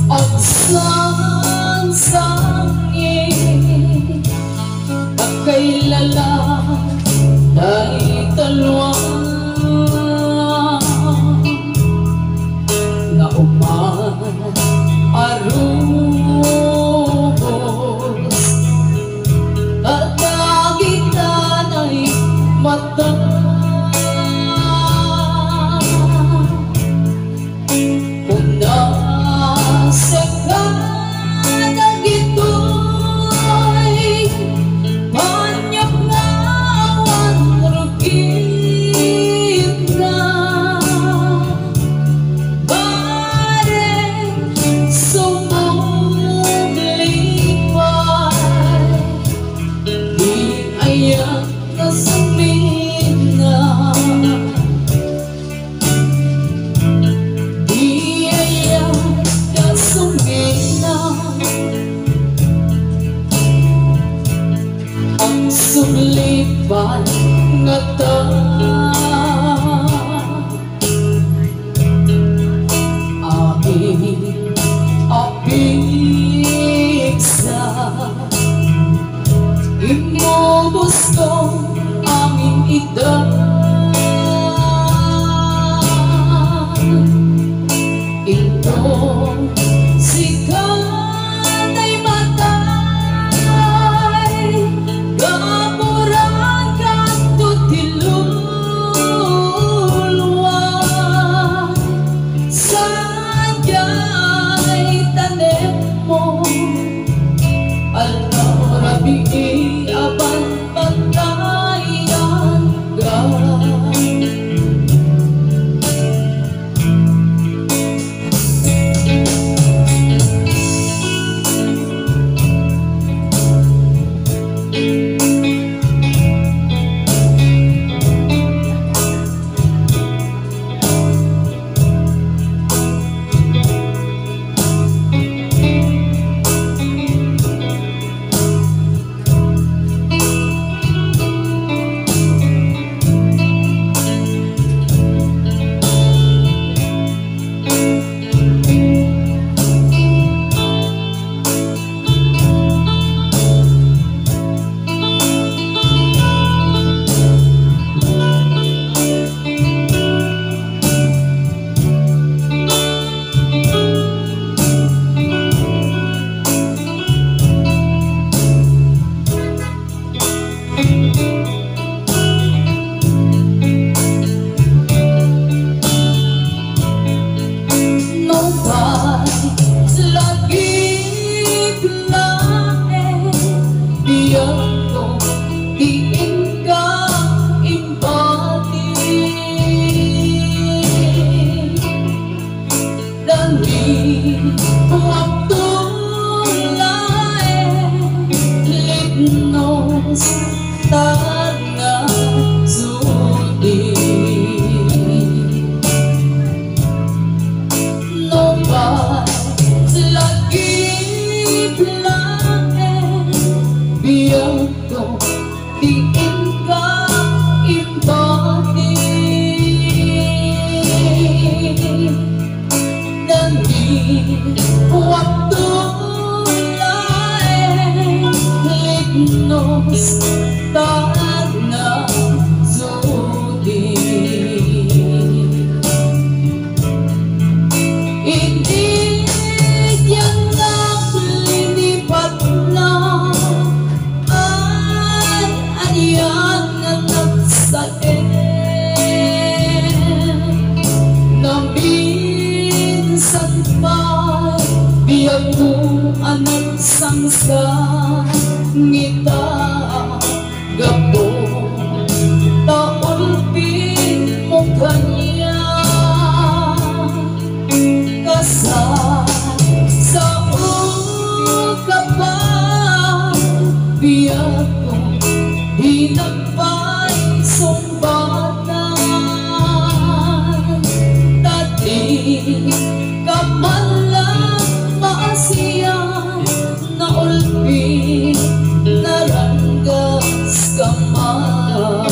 Agsang-sangin pagkailala dahil talwang na arubos at nagitan ay mata. Sulipan nga ta aming apigsa imubos ko aming idan ito sikat ay matay gapuran kanto tiluluwa sadya'y tanem mo altaw rabi'i aban pagkayan ga sangsa ngita gapo taulpin mo kanya kasal sa ukapan biyak ko hinagpay sumbatan dati kamalang maasiyan na ulpi naranggas kaman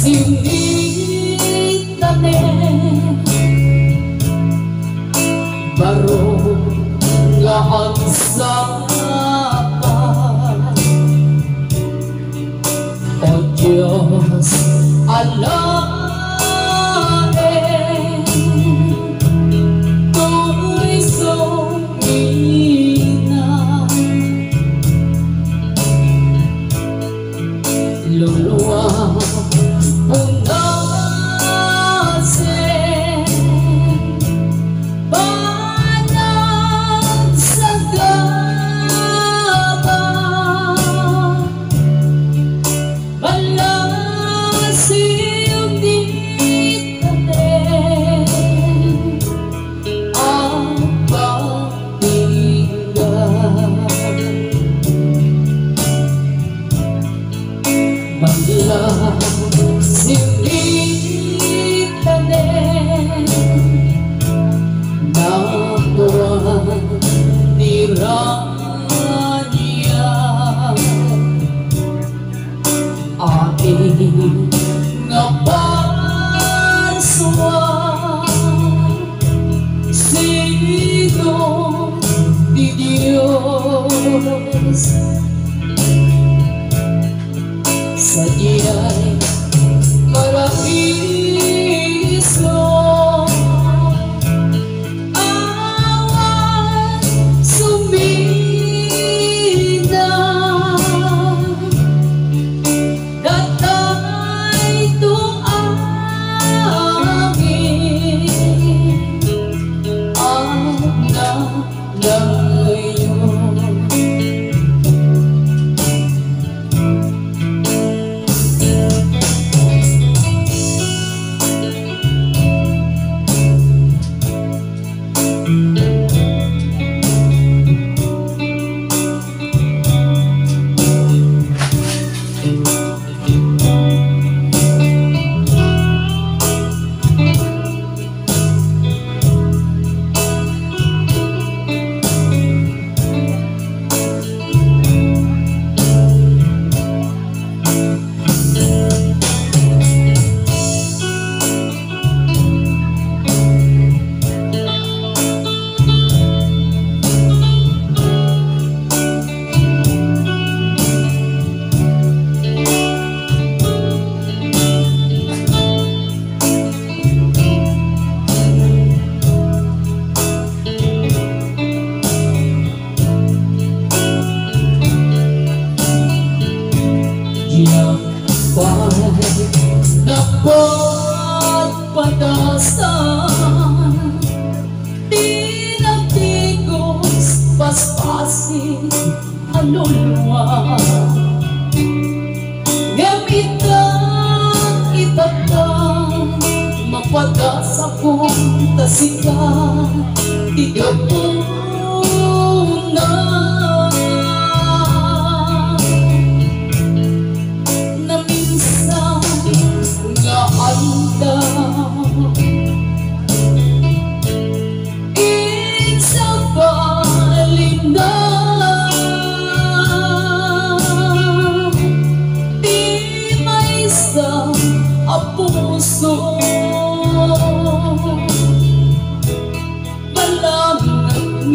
sinitane baro nga ang sapa. O Diyos, alae ko'y sumina, luluwa punasin panang sagaba, malasiyong ditanin ang patinggan. Sinitanin na tuwan tiranya aking nga parswa sino di Diyos sa diya'y paraiso. Awan sumina, datay tuangin ang nalayo. Napagpadasan tinagtigos paspasin aluluwa gamitan itatang mapadas akong tasikan igapuna na minsan nga anda sa balinan di may sa puso malamang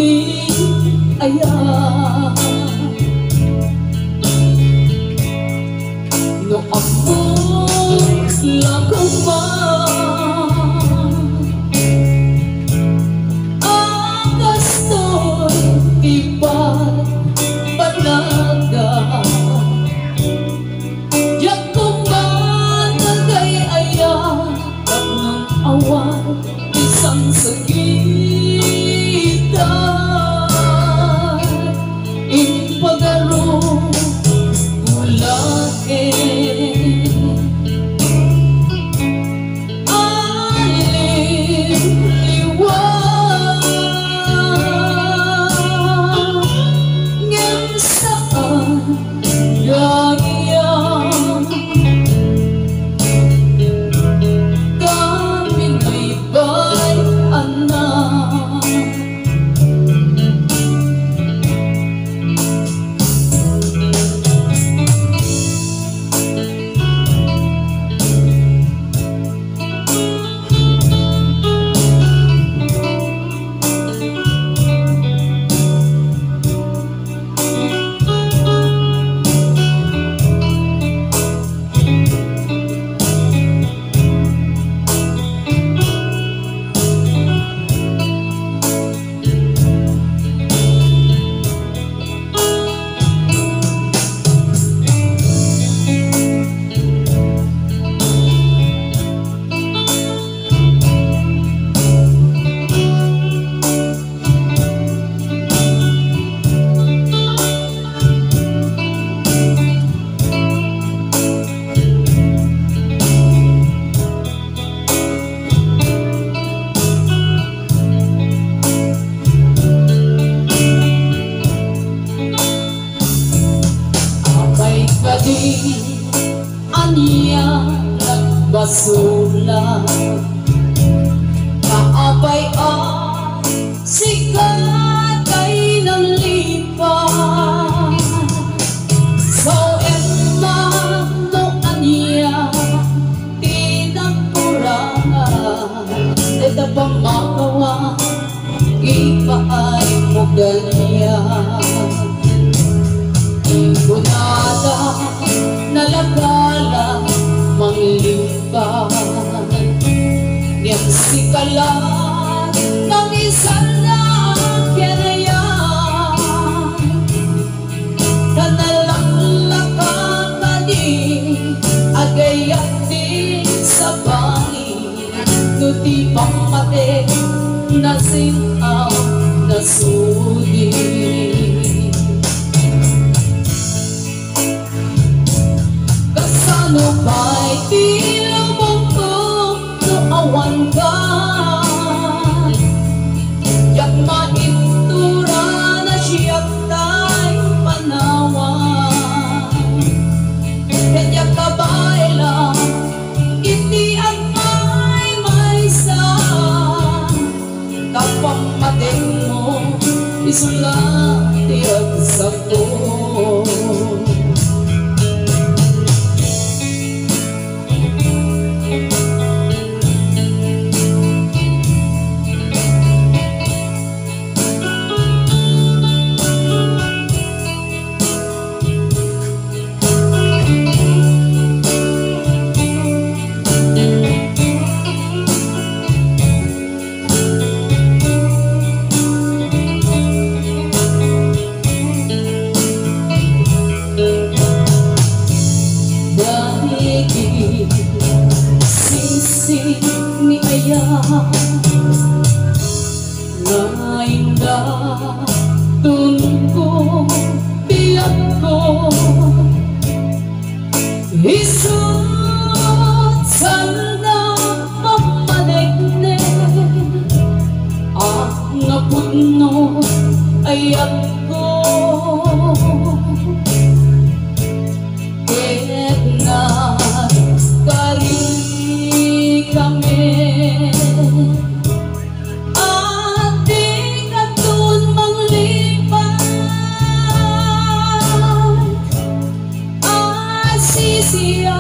di aniya nagbasula, kaabay ang sikat ay nalipas. So Emma no aniya tinagkurangan, ito pang magawa ipaay mo ganyan. Kunada nalagala manglipan, yang sikalan ng isang na kinayan, kanalaklaka ka di agayat din sa bangin, nuti pang mate nasinaw nasudi. Kasano ba'y tinubog ko no awan ka, yak maitura na siyak tay panawan, kanya kabay lang iti at may sa kapang mating mo isulat tiyak sa ko. Sisi ni ayah lain dah tunggu biar ko isut sana mamanekne ang napuno ayat ko. Siya